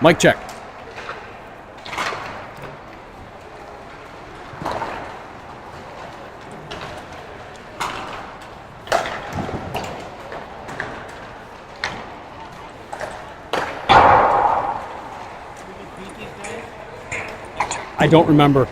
Mic check. I don't remember.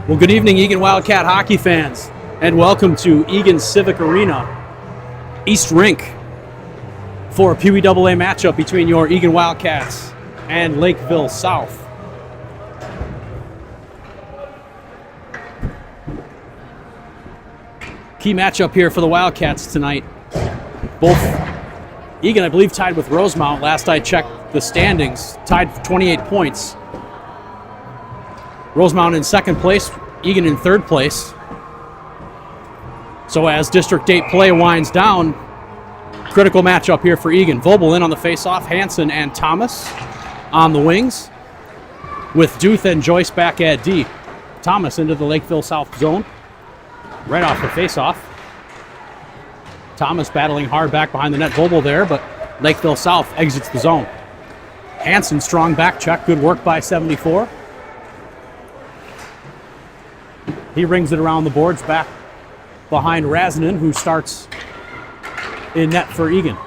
Well, good evening, Eagan Wildcat hockey fans, and welcome to Eagan Civic Arena, East Rink, for a PWAA matchup between your Eagan Wildcats and Lakeville South. Key matchup here for the Wildcats tonight. Both Eagan, I believe, tied with Rosemount. Last I checked the standings, tied for 28 points. Rosemount in second place, Eagan in third place. So as District 8 play winds down, critical matchup here for Eagan. Vobel in on the faceoff, Hansen and Thomas on the wings, with Duth and Joyce back at D. Thomas into the Lakeville South zone, right off the faceoff. Thomas battling hard back behind the net. Vobel there, but Lakeville South exits the zone. Hansen, strong back check, good work by 74. He rings it around the boards back behind Razanen, who starts in net for Eagan.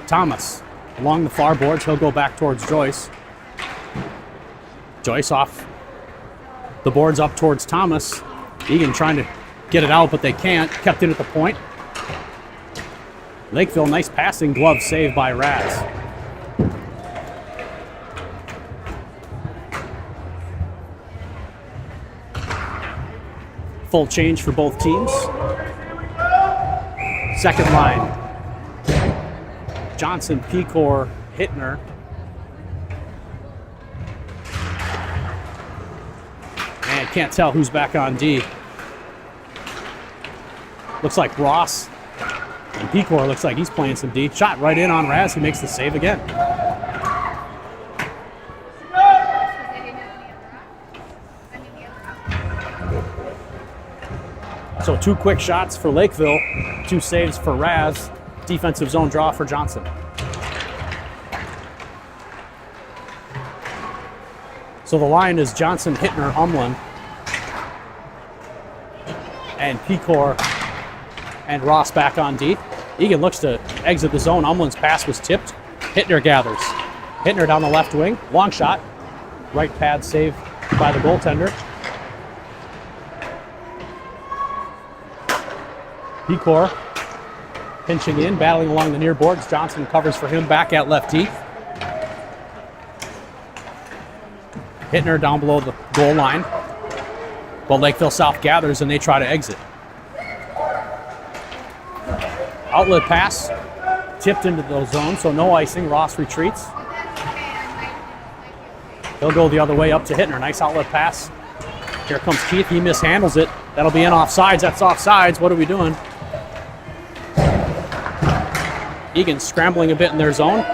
Thomas along the far boards. He'll go back towards Joyce. Joyce off the boards up towards Thomas. Eagan trying to get it out, but they can't. Kept in at the point. Lakeville, nice passing glove save by Raz. Full change for both teams. Second line. Johnson, Pecor, Hittner. And can't tell who's back on D. Looks like Ross. And Pecor looks like he's playing some D. Shot right in on Raz, who makes the save again. So two quick shots for Lakeville, two saves for Raz, defensive zone draw for Johnson. So the line is Johnson, Hittner, Umlin, and Pecor and Ross back on D. Eagan looks to exit the zone. Umlin's pass was tipped. Hittner gathers. Hittner down the left wing, long shot. Right pad save by the goaltender. Pecor Pinching in, battling along the near boards. Johnson covers for him back at lefty. Hittner down below the goal line. But Lakeville South gathers and they try to exit. Outlet pass, tipped into the zone, so no icing. Ross retreats. He'll go the other way up to Hittner. Nice outlet pass. Here comes Keith. He mishandles it. That'll be in offsides. That's offsides. What are we doing? Eagan scrambling a bit in their zone.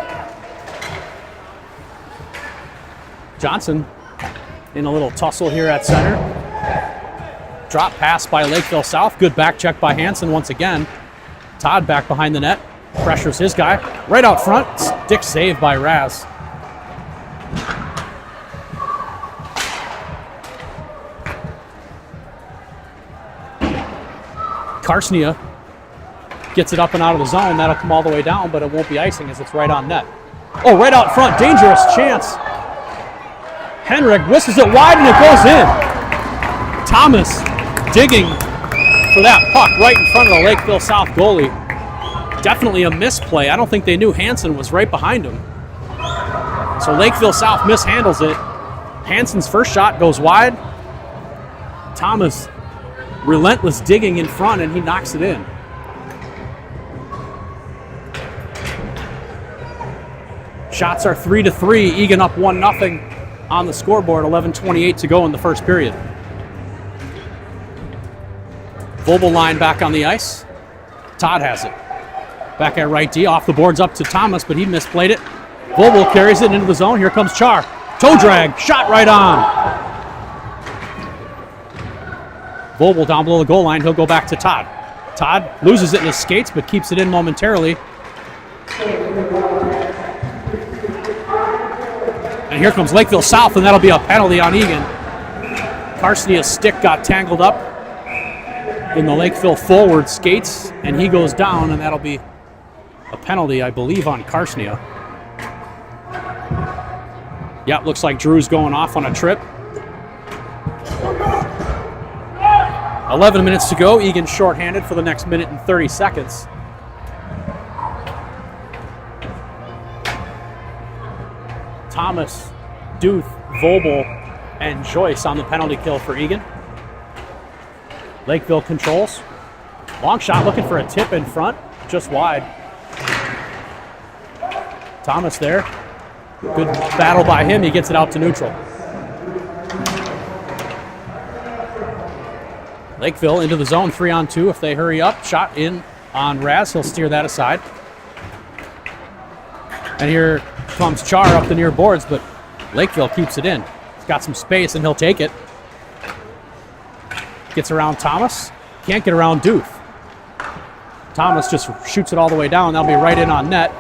Johnson in a little tussle here at center. Drop pass by Lakeville South. Good back check by Hansen once again. Todd back behind the net. Pressures his guy. Right out front. Stick save by Raz. Karsnia gets it up and out of the zone. That'll come all the way down, but it won't be icing as it's right on net. Oh, right out front. Dangerous chance. Henrik whistles it wide and it goes in. Thomas digging for that puck right in front of the Lakeville South goalie. Definitely a misplay. I don't think they knew Hansen was right behind him. So Lakeville South mishandles it. Hansen's first shot goes wide. Thomas relentless digging in front and he knocks it in. Shots are 3-3. Eagan up 1-0 on the scoreboard. 11:28 to go in the first period. Vobel line back on the ice. Todd has it. Back at right D. Off the boards up to Thomas, but he misplayed it. Vobel carries it into the zone. Here comes Char. Toe drag. Shot right on. Vobel down below the goal line. He'll go back to Todd. Todd loses it in his skates, but keeps it in momentarily. And here comes Lakeville South, and that'll be a penalty on Eagan. Karsnia's stick got tangled up in the Lakeville forward skates, and he goes down, and that'll be a penalty, I believe, on Karsnia. Yep, looks like Drew's going off on a trip. 11 minutes to go. Eagan shorthanded for the next minute and 30 seconds. Thomas, Duth, Vobel, and Joyce on the penalty kill for Eagan. Lakeville controls. Long shot looking for a tip in front, just wide. Thomas there. Good battle by him. He gets it out to neutral. Lakeville into the zone, 3-on-2 if they hurry up. Shot in on Raz. He'll steer that aside. And here comes Char up the near boards, but Lakeville keeps it in. He's got some space and he'll take it. Gets around Thomas. Can't get around Duth. Thomas just shoots it all the way down. That'll be right in on net.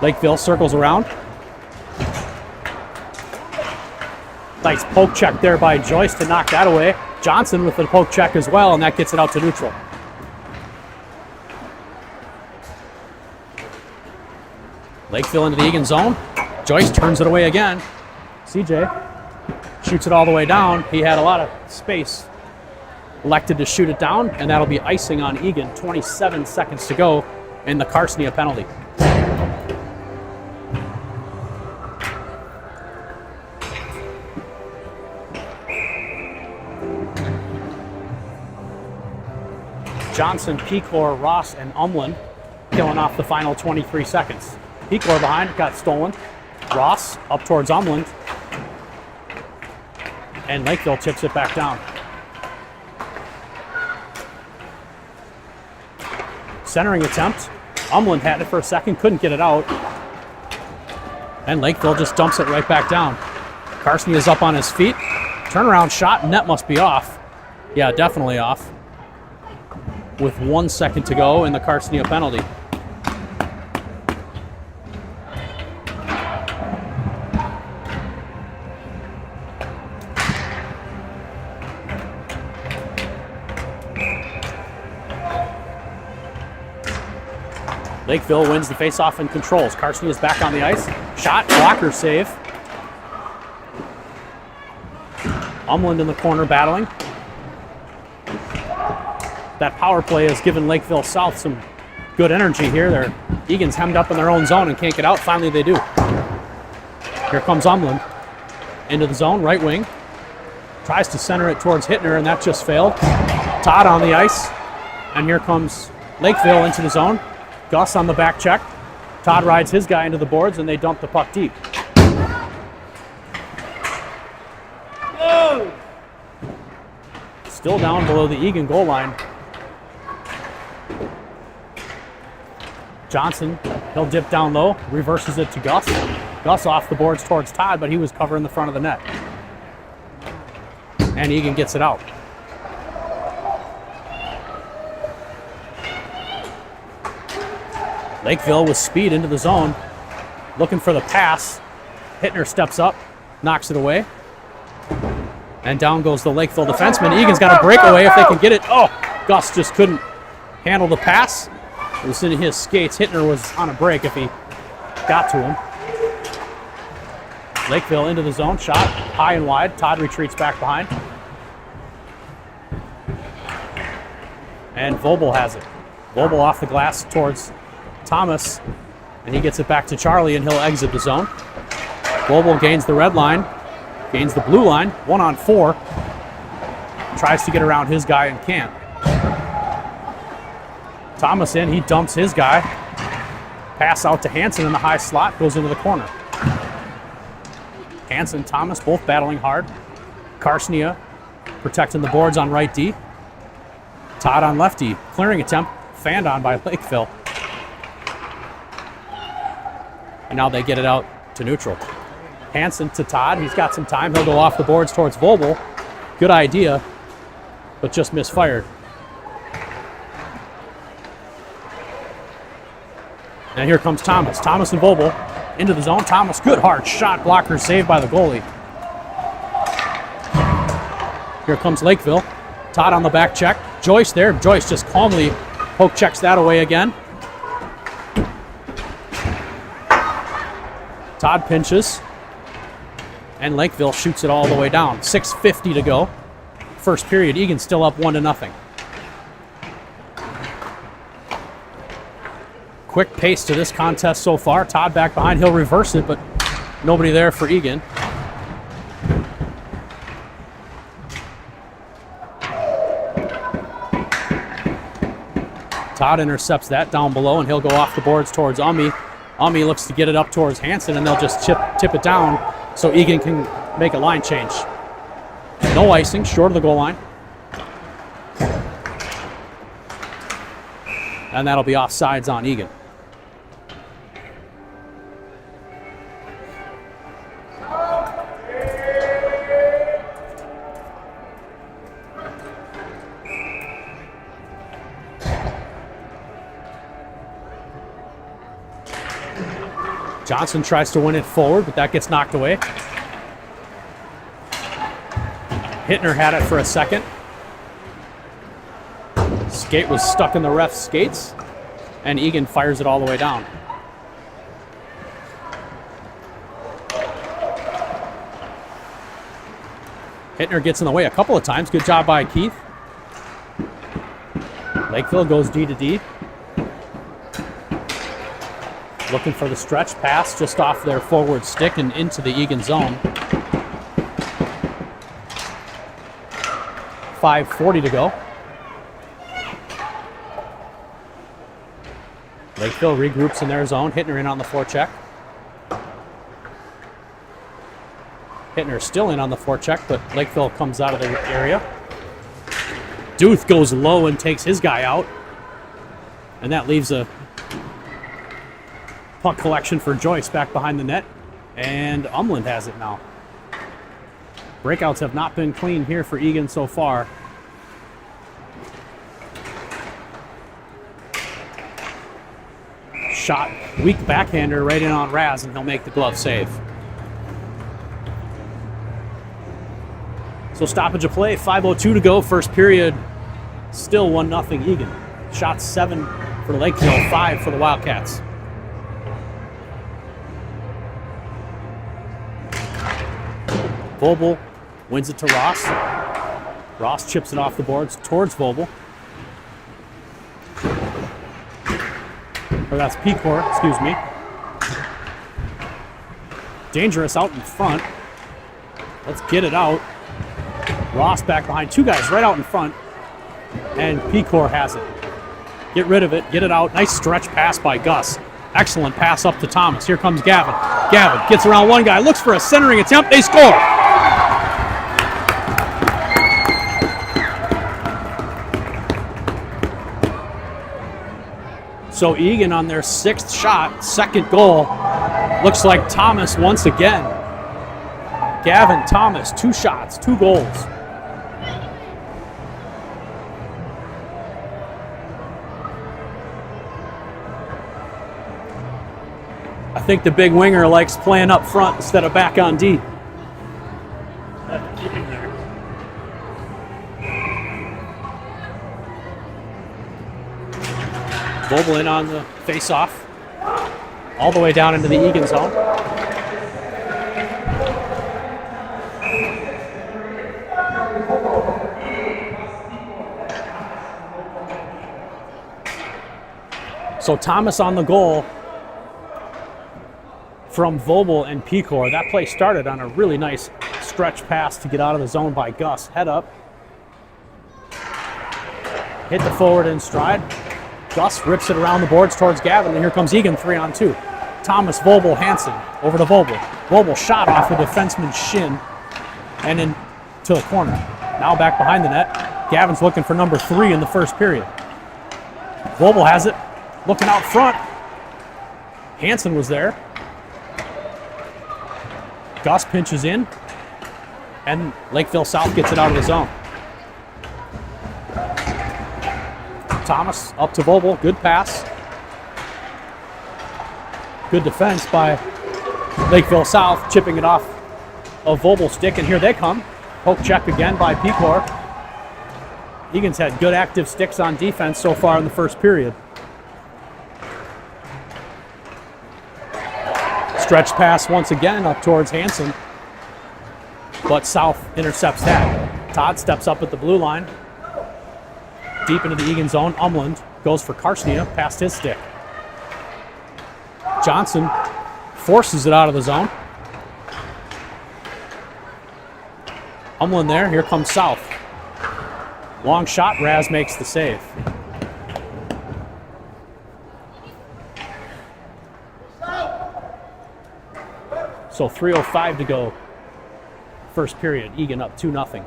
Lakeville circles around. Nice poke check there by Joyce to knock that away. Johnson with the poke check as well, and that gets it out to neutral. Lakeville into the Eagan zone. Joyce turns it away again. CJ shoots it all the way down. He had a lot of space. Elected to shoot it down, and that'll be icing on Eagan. 27 seconds to go in the Karsnia penalty. Johnson, Pecor, Ross, and Umland killing off the final 23 seconds. Pecor behind, got stolen. Ross up towards Umland. And Lakeville tips it back down. Centering attempt. Umland had it for a second, couldn't get it out. And Lakeville just dumps it right back down. Karsnia is up on his feet. Turnaround shot, net must be off. Yeah, definitely off. With 1 second to go in the Karsnia penalty. Lakeville wins the faceoff and controls. Karsnia is back on the ice. Shot, blocker save. Umland in the corner battling. That power play has given Lakeville South some good energy here. Eagan's hemmed up in their own zone and can't get out. Finally they do. Here comes Umland into the zone, right wing. Tries to center it towards Hittner, and that just failed. Todd on the ice. And here comes Lakeville into the zone. Gus on the back check. Todd rides his guy into the boards, and they dump the puck deep. Oh. Still down below the Eagan goal line. Johnson, he'll dip down low, reverses it to Gus. Gus off the boards towards Todd, but he was covering the front of the net. And Eagan gets it out. Lakeville with speed into the zone, looking for the pass. Hittner steps up, knocks it away. And down goes the Lakeville defenseman. Eagan's got a breakaway if they can get it. Oh, Gus just couldn't handle the pass. It was in his skates. Hittner was on a break if he got to him. Lakeville into the zone, shot high and wide. Todd retreats back behind. And Vobel has it. Vobel off the glass towards Thomas, and he gets it back to Charlie, and he'll exit the zone. Vobel gains the red line, gains the blue line, 1-on-4. Tries to get around his guy and can't. Thomas in, he dumps his guy. Pass out to Hansen in the high slot, goes into the corner. Hansen, Thomas, both battling hard. Karsnia protecting the boards on right D. Todd on left D. Clearing attempt, fanned on by Lakeville. And now they get it out to neutral. Hansen to Todd. He's got some time. He'll go off the boards towards Vobel. Good idea, but just misfired. And here comes Thomas. Thomas and Vobel into the zone. Thomas, good hard shot. Blocker saved by the goalie. Here comes Lakeville. Todd on the back check. Joyce there. Joyce just calmly poke checks that away again. Todd pinches. And Lakeville shoots it all the way down. 6:50 to go. First period, Eagan still up 1-0. Quick pace to this contest so far. Todd back behind. He'll reverse it, but nobody there for Eagan. Todd intercepts that down below, and he'll go off the boards towards Ummi. Ummi looks to get it up towards Hansen, and they'll just tip it down so Eagan can make a line change. No icing, short of the goal line. And that'll be offsides on Eagan. Johnson tries to win it forward, but that gets knocked away. Hittner had it for a second. Skate was stuck in the ref's skates, and Eagan fires it all the way down. Hittner gets in the way a couple of times. Good job by Keith. Lakeville goes D to D. Looking for the stretch pass just off their forward stick and into the Eagan zone. 5:40 to go. Lakeville regroups in their zone. Hittner in on the forecheck. Hittner still in on the forecheck, but Lakeville comes out of the area. Duth goes low and takes his guy out. And that leaves a puck collection for Joyce back behind the net. And Umland has it now. Breakouts have not been clean here for Eagan so far. Shot, weak backhander right in on Raz, and he'll make the glove save. So stoppage of play, 5:02 to go, first period, still 1-0 Eagan. Shots 7 for Lakeville, 5 for the Wildcats. Vobel wins it to Ross. Ross chips it off the boards towards Vobel. Or that's Pecor, excuse me. Dangerous out in front. Let's get it out. Ross back behind. Two guys right out in front. And Pecor has it. Get rid of it. Get it out. Nice stretch pass by Gus. Excellent pass up to Thomas. Here comes Gavin. Gavin gets around one guy. Looks for a centering attempt. They score. So Eagan on their 6th shot, 2nd goal. Looks like Thomas once again. Gavin Thomas, 2 shots, 2 goals. I think the big winger likes playing up front instead of back on D. Vogel in on the face-off, all the way down into the Eagan zone. So Thomas on the goal from Vogel and Pecor. That play started on a really nice stretch pass to get out of the zone by Gus. Head up. Hit the forward in stride. Gus rips it around the boards towards Gavin, and here comes Eagan 3-on-2. Thomas, Vogel, Hansen, over to Vogel. Vogel shot off the defenseman's shin and into the corner. Now back behind the net. Gavin's looking for number 3 in the first period. Vogel has it, looking out front. Hansen was there. Gus pinches in, and Lakeville South gets it out of the zone. Thomas up to Vogel, good pass. Good defense by Lakeville South, chipping it off of Vogel's stick, and here they come. Poke check again by Pecor. Egan's had good active sticks on defense so far in the first period. Stretch pass once again up towards Hansen, but South intercepts that. Todd steps up at the blue line. Deep into the Eagan zone. Umland goes for Karsnia past his stick. Johnson forces it out of the zone. Umland there. Here comes South. Long shot. Raz makes the save. So 3:05 to go. First period. Eagan up 2-0.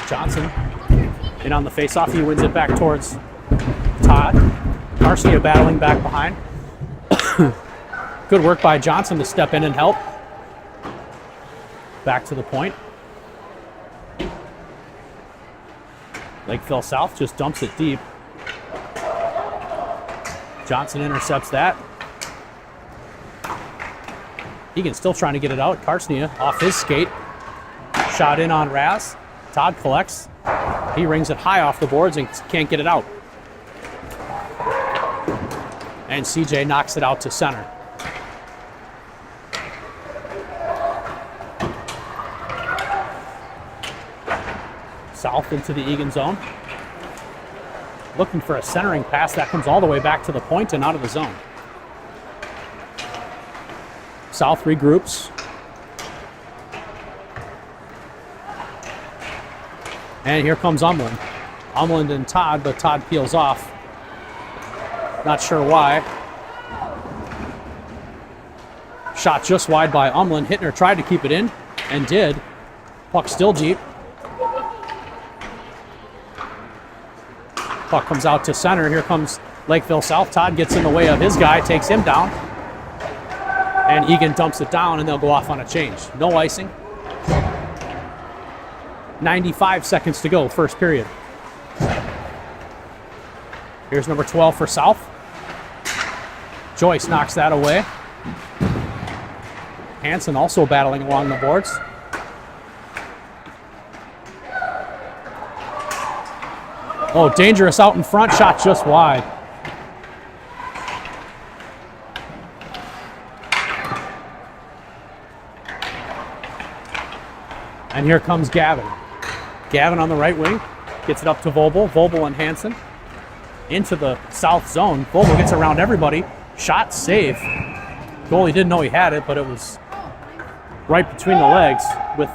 Johnson in on the faceoff. He wins it back towards Todd. Karsnia battling back behind. Good work by Johnson to step in and help. Back to the point. Lakeville South just dumps it deep. Johnson intercepts that. Eagan still trying to get it out. Karsnia off his skate. Shot in on Raz. Todd collects. He rings it high off the boards and can't get it out. And CJ knocks it out to center. South into the Eagan zone. Looking for a centering pass that comes all the way back to the point and out of the zone. South regroups. And here comes Umland. Umland and Todd, but Todd peels off. Not sure why. Shot just wide by Umland. Hittner tried to keep it in and did. Puck still deep. Puck comes out to center. Here comes Lakeville South. Todd gets in the way of his guy, takes him down. And Eagan dumps it down, and they'll go off on a change. No icing. 95 seconds to go, first period. Here's number 12 for South. Joyce knocks that away. Hansen also battling along the boards. Oh, dangerous out in front, shot just wide. And here comes Gavin. Gavin on the right wing. Gets it up to Vobel. Vobel and Hansen into the south zone. Vobel gets around everybody. Shot, save. Goalie didn't know he had it, but it was right between the legs with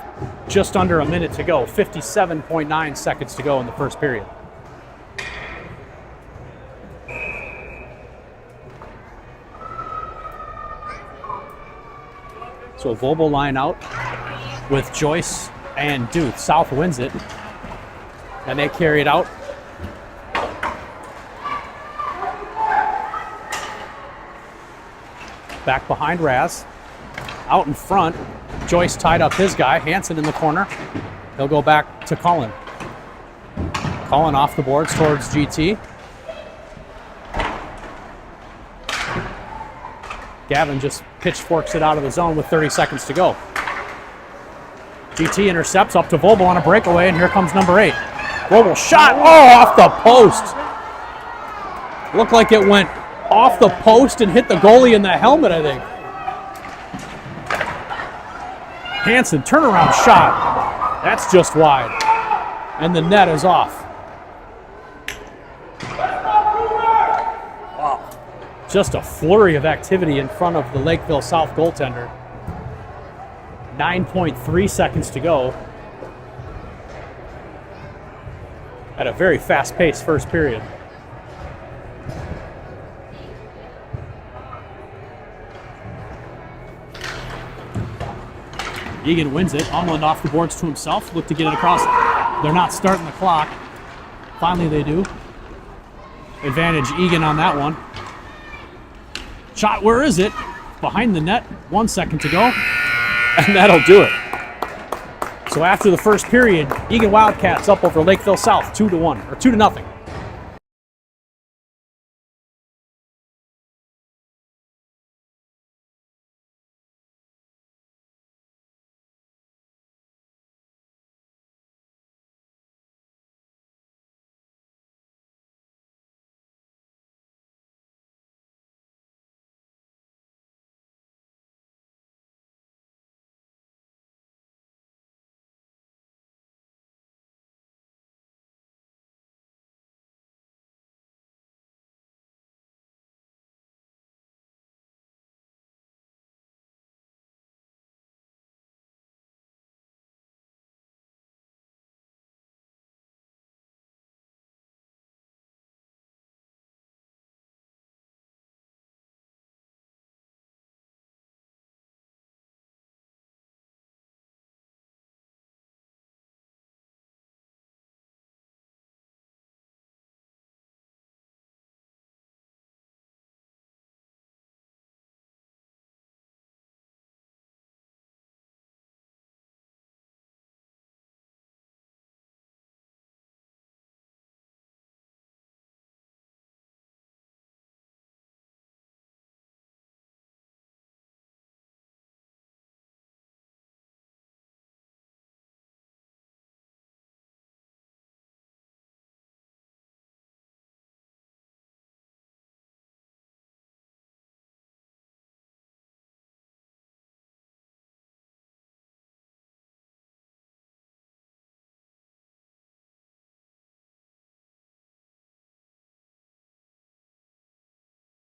just under a minute to go. 57.9 seconds to go in the first period. So a Vobel line out with Joyce and Duth. South wins it, and they carry it out. Back behind Raz. Out in front, Joyce tied up his guy. Hansen in the corner. He'll go back to Cullen. Cullen off the boards towards GT. Gavin just pitchforks it out of the zone with 30 seconds to go. GT intercepts up to Vobel on a breakaway, and here comes number 8. Vobel shot, off the post. Looked like it went off the post and hit the goalie in the helmet, I think. Hansen, turnaround shot. That's just wide. And the net is off. Wow. Just a flurry of activity in front of the Lakeville South goaltender. 9.3 seconds to go. At a very fast-paced first period. Eagan wins it. Umland off the boards to himself. Look to get it across. They're not starting the clock. Finally they do. Advantage Eagan on that one. Shot, where is it? Behind the net. 1 second to go. And that'll do it. So after the first period, Eagan Wildcats up over Lakeville South 2-1, or 2-0.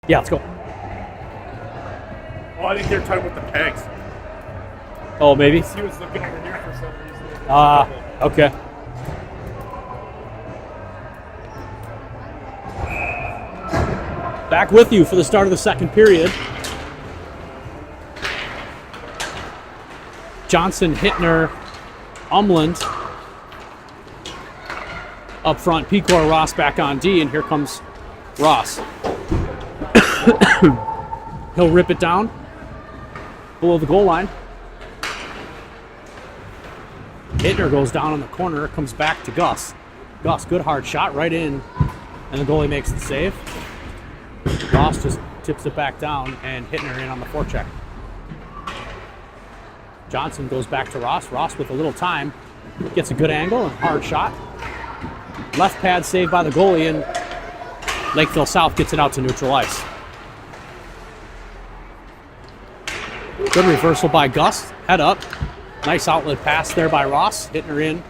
Yeah, let's go. Oh, I think they're talking about the pegs. Oh, maybe? He was looking over here for some reason. Okay. Back with you for the start of the second period. Johnson, Hittner, Umland. Up front, Pecor, Ross back on D, and here comes Ross. He'll rip it down below the goal line. Hittner goes down in the corner, comes back to Gus. Gus, good hard shot right in, and the goalie makes the save. Ross just tips it back down, and Hittner in on the forecheck. Johnson goes back to Ross. Ross with a little time gets a good angle and hard shot. Left pad saved by the goalie, and Lakeville South gets it out to neutral ice. Good reversal by Gus. Head up. Nice outlet pass there by Ross. Hittner in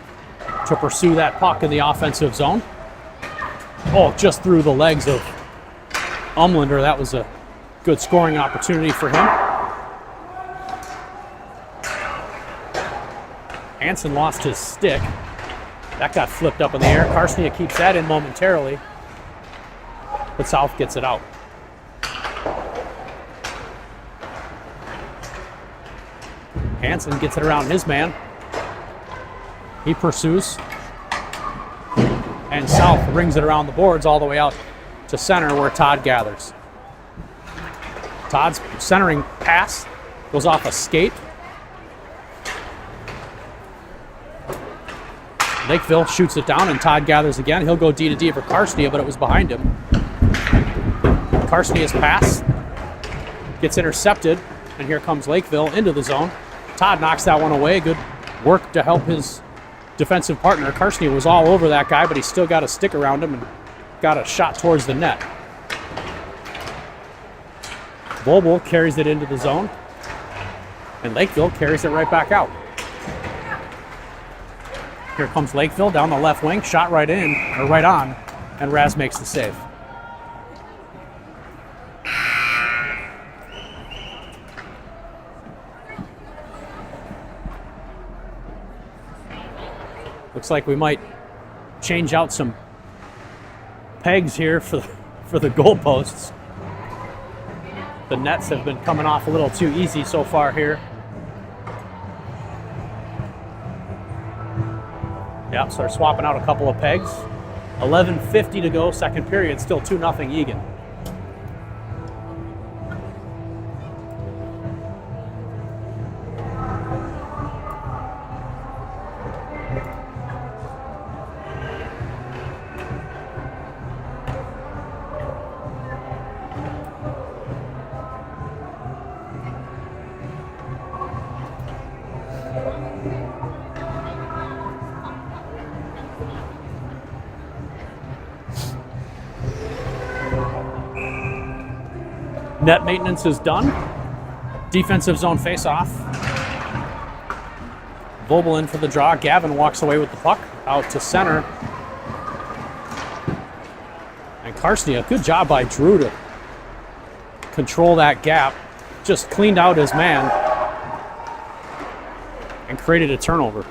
to pursue that puck in the offensive zone. Oh, just through the legs of Umlander. That was a good scoring opportunity for him. Hansen lost his stick. That got flipped up in the air. Karstnia keeps that in momentarily, but South gets it out. Hansen gets it around his man. He pursues. And South brings it around the boards all the way out to center where Todd gathers. Todd's centering pass goes off a skate. Lakeville shoots it down and Todd gathers again. He'll go D to D for Karstnia, but it was behind him. Karstnia's pass gets intercepted, and here comes Lakeville into the zone. Todd knocks that one away. Good work to help his defensive partner. Karstnia was all over that guy, but he still got a stick around him and got a shot towards the net. Vobel carries it into the zone, and Lakeville carries it right back out. Here comes Lakeville down the left wing, shot right in, or right on, and Raz makes the save. Looks like we might change out some pegs here for the goalposts. The nets have been coming off a little too easy so far here. Yep, so they're swapping out a couple of pegs. 11:50 to go, second period, still 2-0 Eagan. Net maintenance is done. Defensive zone face-off. Vobel in for the draw. Gavin walks away with the puck out to center. And Karstnia, good job by Drew to control that gap. Just cleaned out his man and created a turnover.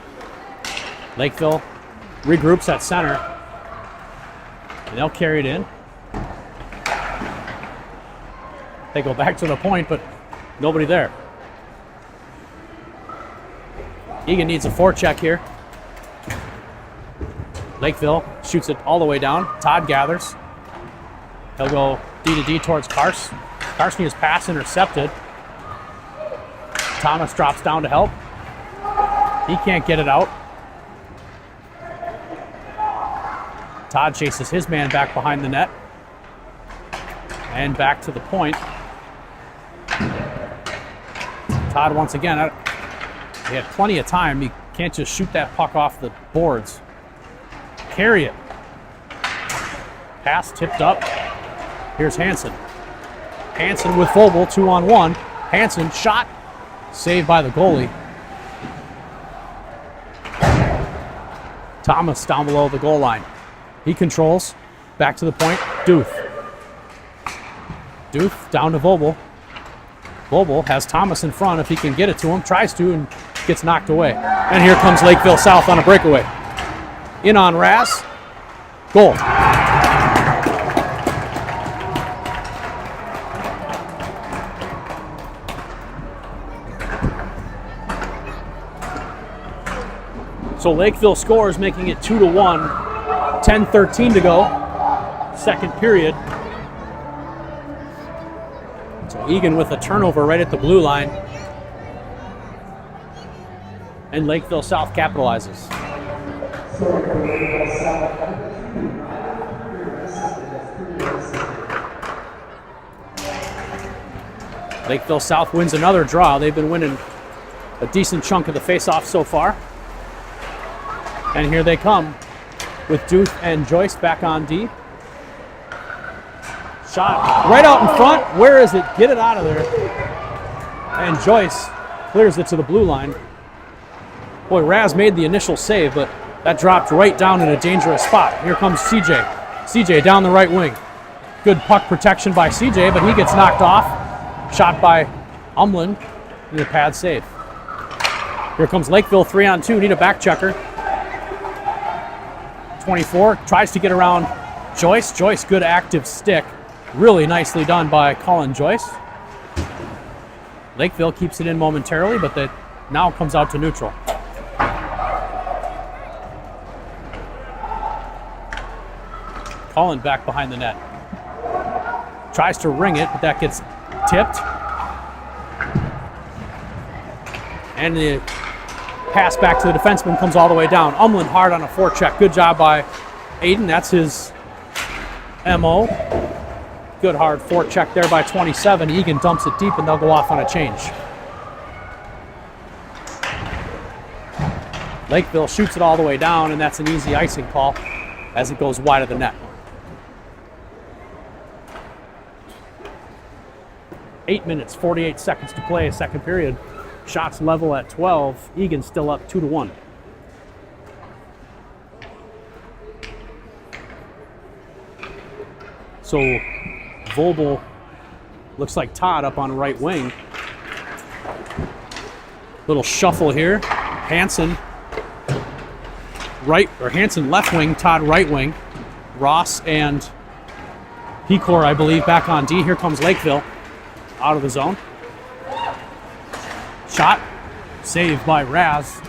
Lakeville regroups at center, and they'll carry it in. They go back to the point, but nobody there. Eagan needs a forecheck here. Lakeville shoots it all the way down. Todd gathers. He'll go D to D towards Karstnia's pass intercepted. Thomas drops down to help. He can't get it out. Todd chases his man back behind the net. And back to the point. Todd once again, he had plenty of time. He can't just shoot that puck off the boards. Carry it. Pass tipped up. Here's Hansen. Hansen with Vobel, 2-on-1. Hansen shot, saved by the goalie. Thomas down below the goal line. He controls, back to the point, Duth down to Vobel. Vobel has Thomas in front if he can get it to him, tries to, and gets knocked away. And here comes Lakeville South on a breakaway. In on Raz. Goal. So Lakeville scores, making it 2-1. 10:13 to go. Second period. So Eagan with a turnover right at the blue line. And Lakeville South capitalizes. Lakeville South wins another draw. They've been winning a decent chunk of the face-off so far. And here they come with Duth and Joyce back on D. Shot right out in front. Where is it? Get it out of there. And Joyce clears it to the blue line. Boy, Raz made the initial save, but That dropped right down in a dangerous spot. Here comes CJ. CJ down the right wing. Good puck protection by CJ, but he gets knocked off. Shot by Umlin. Need a pad save. Here comes Lakeville 3-on-2. Need a back checker. 24 tries to get around Joyce. Joyce, good active stick. Really nicely done by Colin Joyce. Lakeville keeps it in momentarily, but that now comes out to neutral. Colin back behind the net. Tries to ring it, but that gets tipped. And the pass back to the defenseman comes all the way down. Umlin hard on a forecheck. Good job by Aiden. That's his MO. Good hard forecheck there by 27. Eagan dumps it deep and they'll go off on a change. Lakeville shoots it all the way down, and that's an easy icing call as it goes wide of the net. 8 minutes, 48 seconds to play, second period. Shots level at 12. Eagan still up 2-1. So Vobel looks like Todd up on right wing. Little shuffle here. Hansen left wing, Todd right wing. Ross and Pecor, I believe, back on D. Here comes Lakeville out of the zone. Shot, saved by Raz.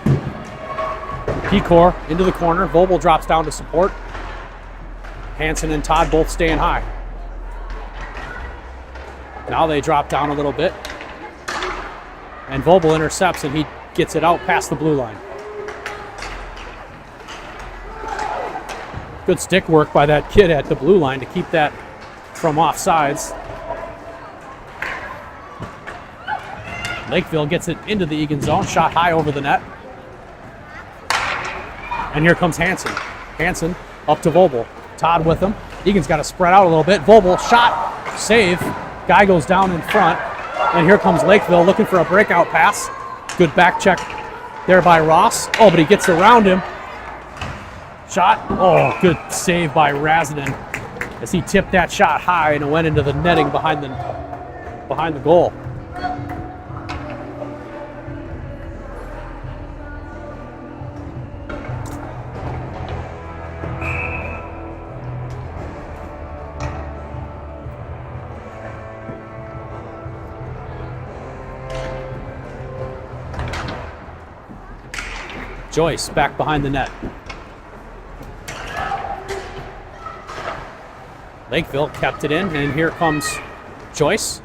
Pecor into the corner. Vobel drops down to support. Hansen and Todd both staying high. Now they drop down a little bit. And Vobel intercepts and he gets it out past the blue line. Good stick work by that kid at the blue line to keep that from offsides. Lakeville gets it into the Eagan zone, shot high over the net. And here comes Hansen. Hansen up to Vobel. Todd with him. Eagan's got to spread out a little bit. Vobel, shot, save. Guy goes down in front. And here comes Lakeville looking for a breakout pass. Good back check there by Ross. Oh, but he gets around him. Shot. Oh, good save by Razinen as he tipped that shot high and it went into the netting behind the goal. Joyce back behind the net. Lakeville kept it in, and here comes Joyce.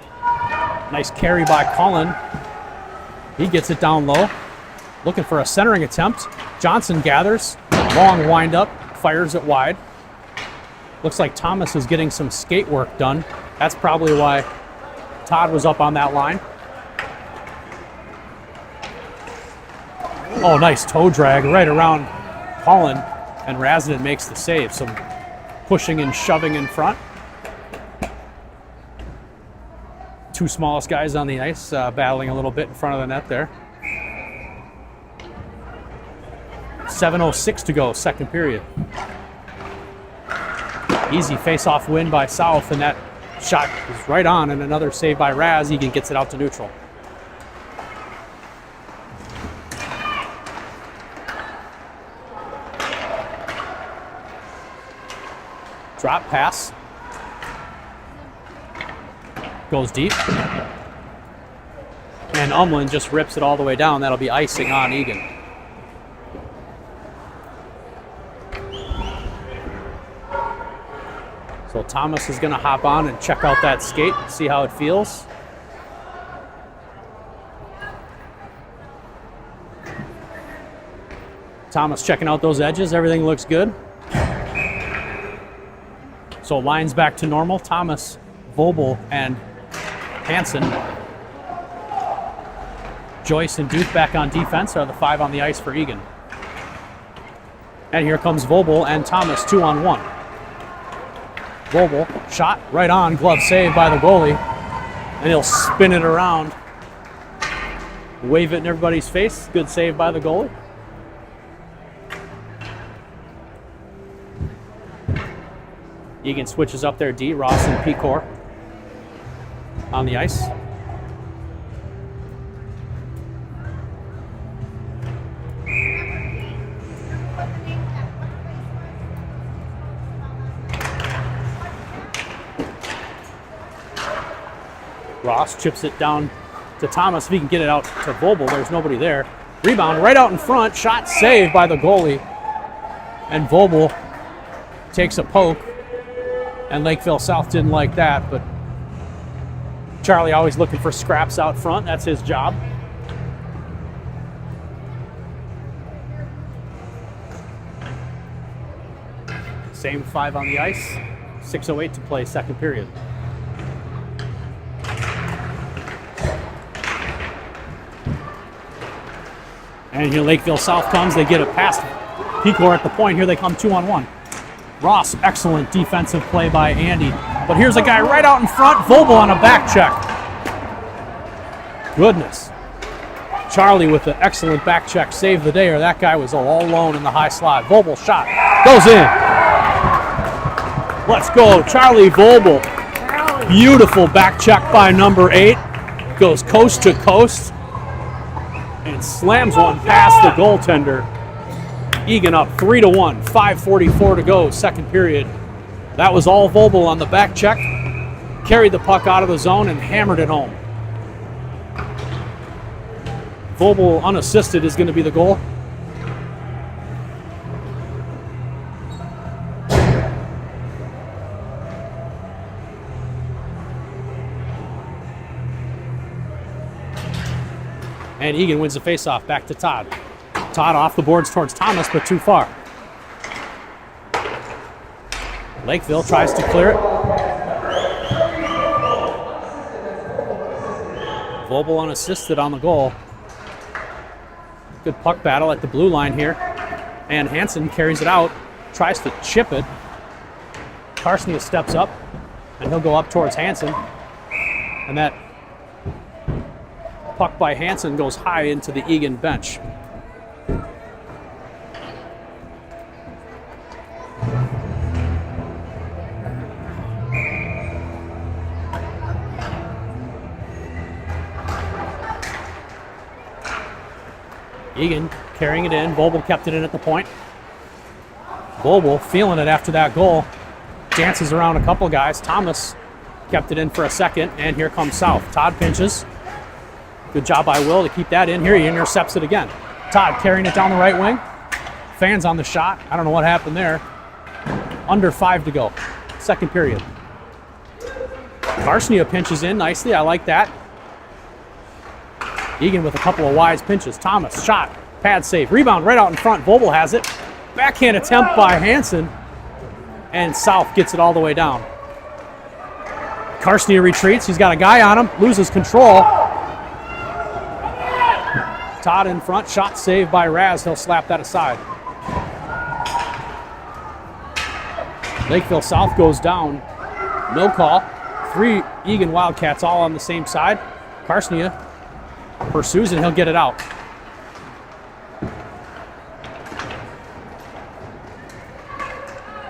Nice carry by Cullen. He gets it down low. Looking for a centering attempt. Johnson gathers. Long windup. Fires it wide. Looks like Thomas is getting some skate work done. That's probably why Todd was up on that line. Oh, nice toe drag right around Cullen, and Razinen makes the save. Some pushing and shoving in front. Two smallest guys on the ice battling a little bit in front of the net there. 7:06 to go, second period. Easy face-off win by South, and that shot is right on, and another save by Raz. Eagan gets it out to neutral. Drop pass. Goes deep. And Umlin just rips it all the way down. That'll be icing on Eagan. So Thomas is going to hop on and check out that skate, see how it feels. Thomas checking out those edges. Everything looks good. So lines back to normal. Thomas, Vobel, and Hansen. Joyce and Duke back on defense are the five on the ice for Eagan. And here comes Vobel and Thomas 2-on-1. Vobel, shot right on, glove save by the goalie. And he'll spin it around. Wave it in everybody's face. Good save by the goalie. Eagan switches up there, D. Ross and Pecor on the ice. Ross chips it down to Thomas. If he can get it out to Vobel, there's nobody there. Rebound right out in front. Shot saved by the goalie. And Vobel takes a poke. And Lakeville South didn't like that, but Charlie always looking for scraps out front. That's his job. Same 5 on the ice. 6:08 to play, second period. And here Lakeville South comes. They get it past Pecor at the point. Here they come 2-on-1. Ross, excellent defensive play by Andy. But here's a guy right out in front. Vobel on a back check. Goodness. Charlie with an excellent back check saved the day, or that guy was all alone in the high slot. Vobel shot. Goes in. Let's go. Charlie Vobel. Beautiful back check by number 8. Goes coast to coast. And slams one past the goaltender. Eagan up 3-1, 5:44 to go, second period. That was all Vobel on the back check. Carried the puck out of the zone and hammered it home. Vobel unassisted is going to be the goal. And Eagan wins the faceoff, back to Todd. Todd off the boards towards Thomas, but too far. Lakeville tries to clear it. Vobel unassisted on the goal. Good puck battle at the blue line here. And Hansen carries it out, tries to chip it. Carstnia steps up, and he'll go up towards Hansen. And that puck by Hansen goes high into the Eagan bench. Eagan carrying it in. Vobel kept it in at the point. Vobel feeling it after that goal. Dances around a couple guys. Thomas kept it in for a second, and here comes South. Todd pinches. Good job by Will to keep that in. Here he intercepts it again. Todd carrying it down the right wing. Fans on the shot. I don't know what happened there. Under 5 to go. Second period. Carstnia pinches in nicely. I like that. Eagan with a couple of wise pinches. Thomas, shot, pad save, rebound right out in front. Vobel has it. Backhand attempt by Hansen. And South gets it all the way down. Carstnia retreats. He's got a guy on him. Loses control. Todd in front. Shot saved by Raz. He'll slap that aside. Lakeville South goes down. No call. 3 Eagan Wildcats all on the same side. Carstnia pursues and he'll get it out.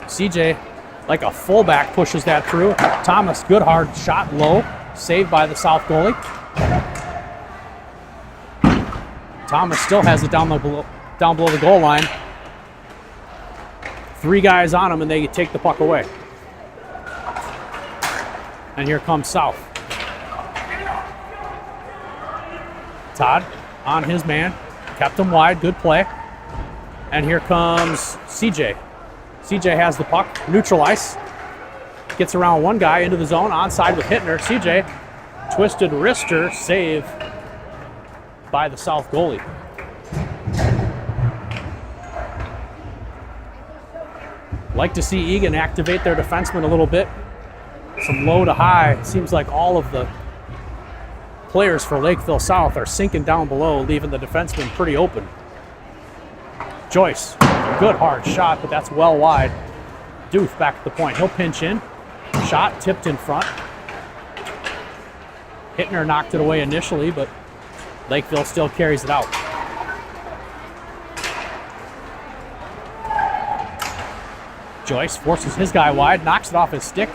CJ, like a fullback, pushes that through. Thomas, good hard shot, low, saved by the South goalie. Thomas still has it down below the goal line. 3 guys on him and they take the puck away. And here comes South. Todd on his man, kept him wide, good play. And here comes CJ. CJ has the puck, neutral ice. Gets around one guy into the zone, onside with Hittner. CJ, twisted wrister, save by the South goalie. Like to see Eagan activate their defenseman a little bit. Some low to high. Seems like all of the players for Lakeville South are sinking down below, leaving the defenseman pretty open. Joyce, good hard shot, but that's well wide. Doof back at the point. He'll pinch in. Shot tipped in front. Hittner knocked it away initially, but Lakeville still carries it out. Joyce forces his guy wide, knocks it off his stick,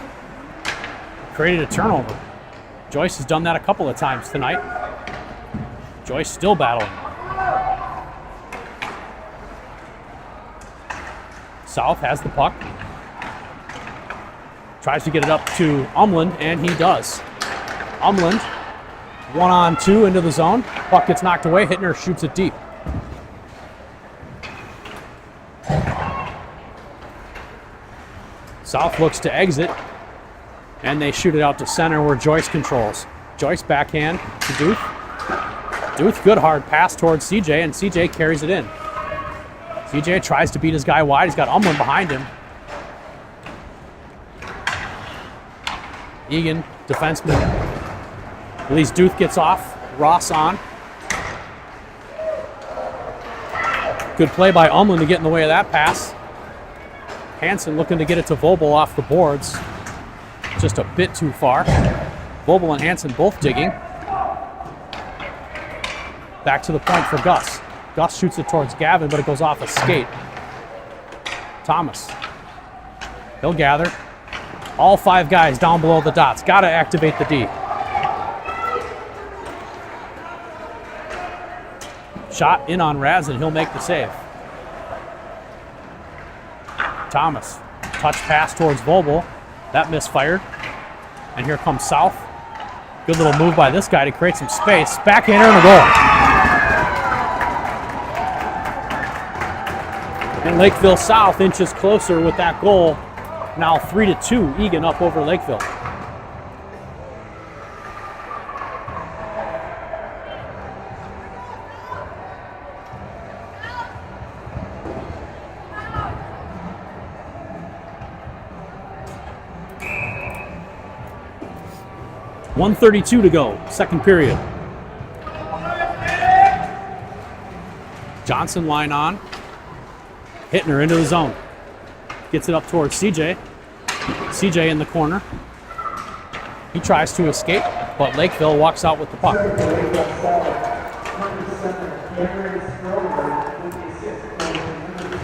created a turnover. Joyce has done that a couple of times tonight. Joyce still battling. South has the puck. Tries to get it up to Umland, and he does. Umland, 1-on-2 into the zone. Puck gets knocked away. Hittner shoots it deep. South looks to exit, and they shoot it out to center where Joyce controls. Joyce backhand to Duth. Duth, good hard pass towards CJ, and CJ carries it in. CJ tries to beat his guy wide. He's got Umland behind him. Eagan, defenseman. At least Duth gets off. Ross on. Good play by Umland to get in the way of that pass. Hansen looking to get it to Vobel off the boards. Just a bit too far. Vobel and Hansen both digging. Back to the point for Gus. Gus shoots it towards Gavin, but it goes off a skate. Thomas. He'll gather. All 5 guys down below the dots. Got to activate the D. Shot in on Raz, and he'll make the save. Thomas. Touch pass towards Vobel. That misfired. And here comes South. Good little move by this guy to create some space. Backhander in the goal. And Lakeville South inches closer with that goal. Now 3-2, Eagan up over Lakeville. .132 to go, second period. Johnson line on. Hittner into the zone. Gets it up towards CJ. CJ in the corner. He tries to escape, but Lakeville walks out with the puck.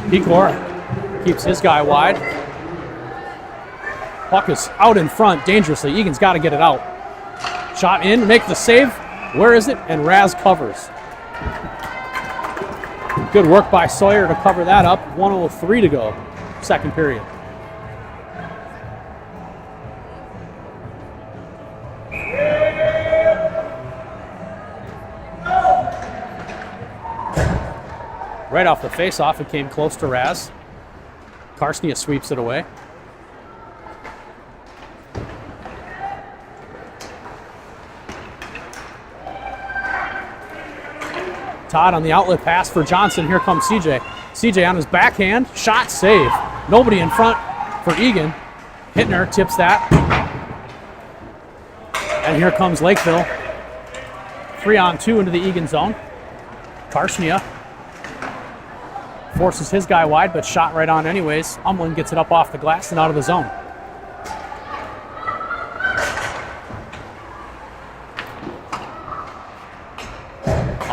Pecor keeps his guy wide. Puck is out in front dangerously. Eagan's got to get it out. Shot in, make the save. Where is it? And Raz covers. Good work by Sawyer to cover that up. 1:03 to go, second period. Right off the face-off, it came close to Raz. Karsnia sweeps it away. Todd on the outlet pass for Johnson. Here comes CJ. CJ on his backhand. Shot, save. Nobody in front for Eagan. Hittner tips that. And here comes Lakeville. 3-on-2 into the Eagan zone. Karsnia forces his guy wide, but shot right on anyways. Umland gets it up off the glass and out of the zone.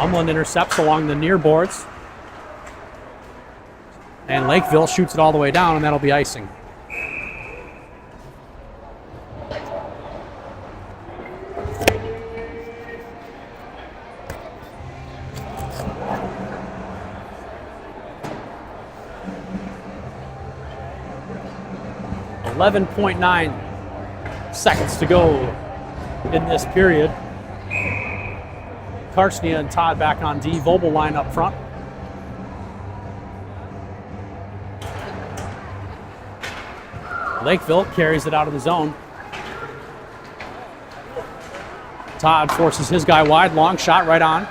Umland intercepts along the near boards. And Lakeville shoots it all the way down, and that'll be icing. .9 seconds to go in this period. Karsnia and Todd back on D. Vobel line up front. Lakeville carries it out of the zone. Todd forces his guy wide. Long shot right on.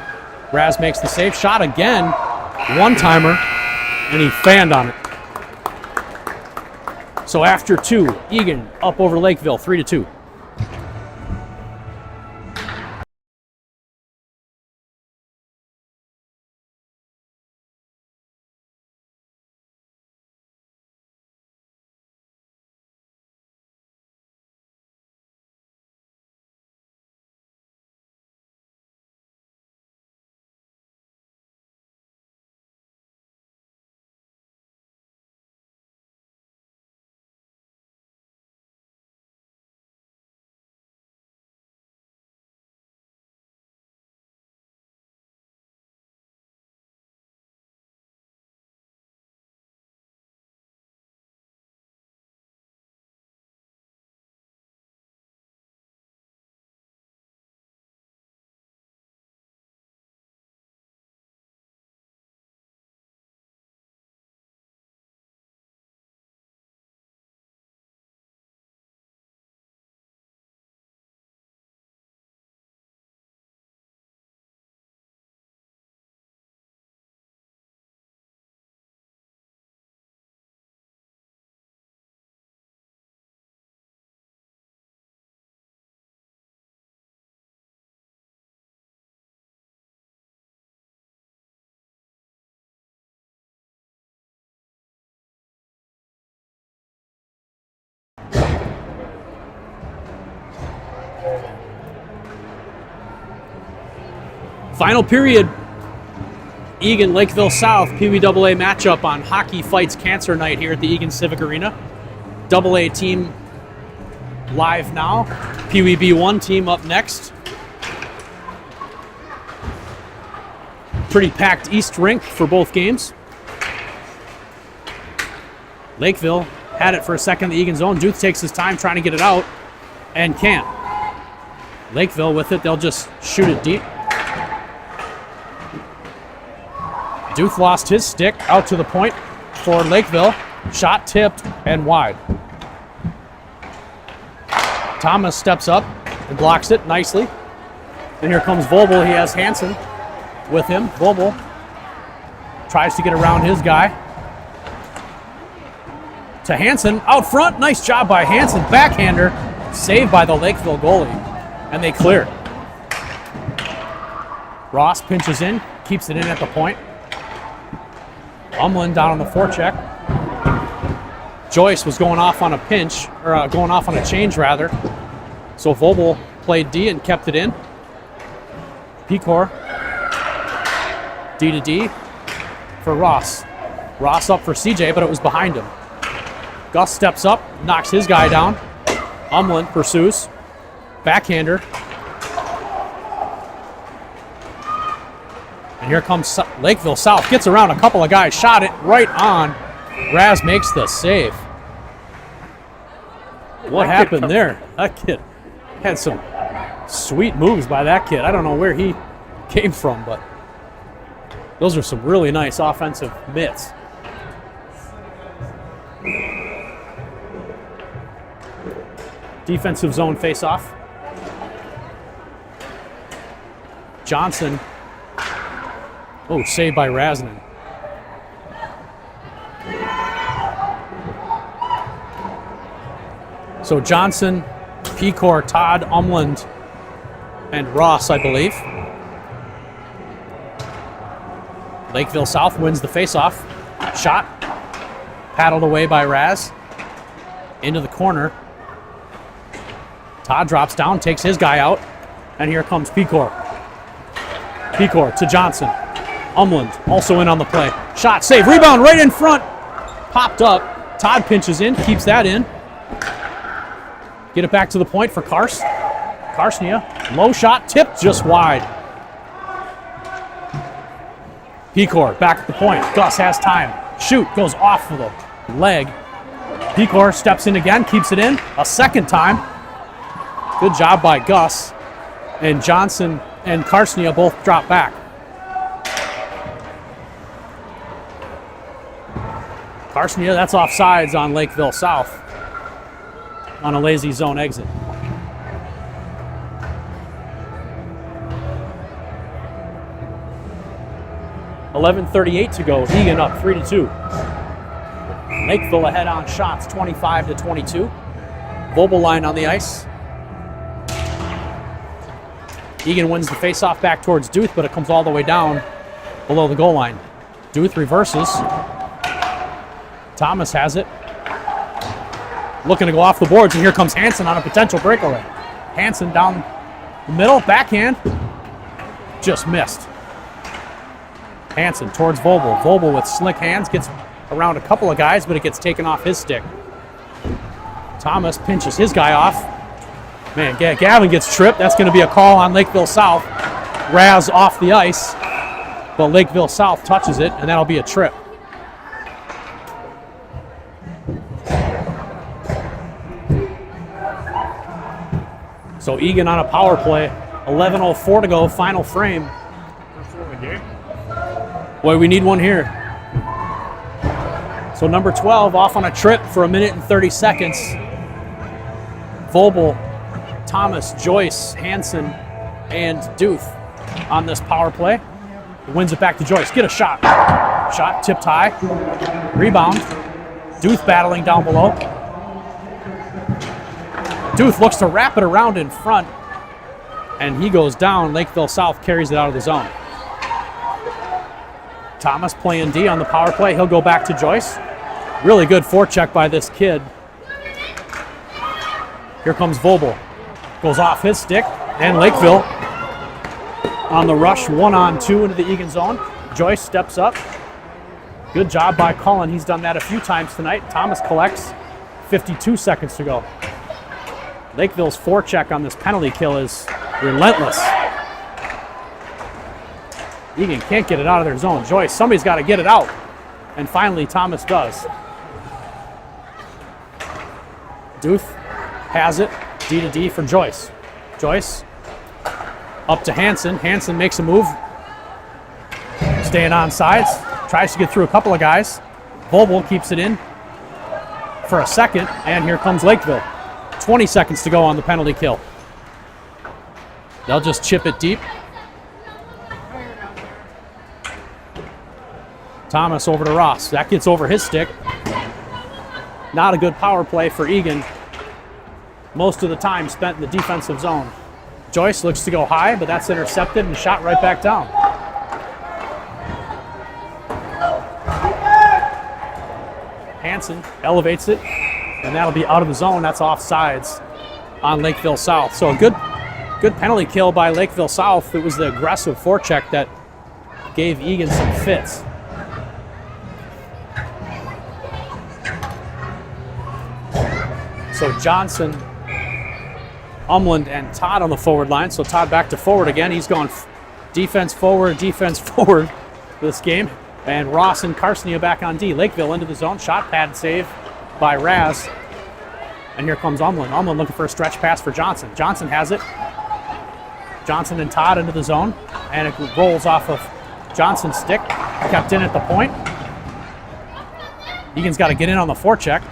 Raz makes the save. Shot again. One-timer. And he fanned on it. So after 2, Eagan up over Lakeville, 3-2. Final period. Eagan, Lakeville South, PWAA matchup on Hockey Fights Cancer Night here at the Eagan Civic Arena. AA team live now. PWB1 team up next. Pretty packed East rink for both games. Lakeville had it for a second in the Eagan zone. Duth takes his time trying to get it out and can't. Lakeville with it, they'll just shoot it deep. Duth lost his stick out to the point for Lakeville. Shot tipped and wide. Thomas steps up and blocks it nicely. And here comes Vobel. He has Hansen with him. Vobel tries to get around his guy. To Hansen out front. Nice job by Hansen. Backhander saved by the Lakeville goalie. And they clear. Ross pinches in, keeps it in at the point. Umlin down on the forecheck. Joyce was going off on a pinch, or going off on a change rather. So Vobel played D and kept it in. Pecor. D to D for Ross. Ross up for CJ, but it was behind him. Gus steps up, knocks his guy down. Umlin pursues. Backhander. And here comes Lakeville South. Gets around a couple of guys. Shot it right on. Raz makes the save. What happened there? That kid had some sweet moves by that kid. I don't know where he came from, but those are some really nice offensive mitts. Defensive zone face-off. Johnson. Oh, saved by Rasnan. So Johnson, Pecor, Todd, Umland, and Ross, I believe. Lakeville South wins the faceoff. Shot. Paddled away by Raz. Into the corner. Todd drops down, takes his guy out. And here comes Pecor. Pecor to Johnson. Umland also in on the play. Shot, save, rebound right in front. Popped up. Todd pinches in, keeps that in. Get it back to the point for Karsnia. Low shot, tipped just wide. Pecor back at the point. Gus has time. Shoot, goes off of the leg. Pecor steps in again, keeps it in a second time. Good job by Gus. And Johnson and Karsnia both drop back. Karsnia, that's offsides on Lakeville South on a lazy zone exit. .11:38 to go. Eagan up 3-2. Lakeville ahead on shots 25-22. Vobel line on the ice. Eagan wins the faceoff back towards Duth, but it comes all the way down below the goal line. Duth reverses. Thomas has it. Looking to go off the boards, and here comes Hansen on a potential breakaway. Hansen down the middle, backhand. Just missed. Hansen towards Vobel. Vobel with slick hands, gets around a couple of guys, but it gets taken off his stick. Thomas pinches his guy off. Man, Gavin gets tripped. That's going to be a call on Lakeville South. Raz off the ice, but Lakeville South touches it, and that'll be a trip. So Eagan on a power play. 11:04 to go, final frame. Boy, we need one here. So number 12 off on a trip for 1 minute and 30 seconds. Vobel, Thomas, Joyce, Hansen, and Duth on this power play. Wins it back to Joyce. Get a shot. Shot tipped high. Rebound. Duth battling down below. Duth looks to wrap it around in front, and he goes down. Lakeville South carries it out of the zone. Thomas playing D on the power play. He'll go back to Joyce. Really good forecheck by this kid. Here comes Vobel. Goes off his stick, and Lakeville on the rush, 1-on-2 into the Eagan zone. Joyce steps up. Good job by Cullen. He's done that a few times tonight. Thomas collects, 52 seconds to go. Lakeville's forecheck on this penalty kill is relentless. Eagan can't get it out of their zone. Joyce, somebody's got to get it out. And finally, Thomas does. Duth has it. D to D for Joyce. Joyce up to Hansen. Hansen makes a move. Staying on sides. Tries to get through a couple of guys. Vobel keeps it in for a second. And here comes Lakeville. 20 seconds to go on the penalty kill. They'll just chip it deep. Thomas over to Ross. That gets over his stick. Not a good power play for Eagan. Most of the time spent in the defensive zone. Joyce looks to go high, but that's intercepted and shot right back down. Hansen elevates it, and that'll be out of the zone. That's offsides on Lakeville South. So a good penalty kill by Lakeville South. It was the aggressive forecheck that gave Eagan some fits. So Johnson, Umland, and Todd on the forward line. So Todd back to forward again. He's gone defense forward this game. And Ross and Carsonia back on D. Lakeville into the zone. Shot pad save by Raz. And here comes Umland. Umland looking for a stretch pass for Johnson. Johnson has it. Johnson and Todd into the zone. And it rolls off of Johnson's stick. Kept in at the point. Eagan's got to get in on the forecheck.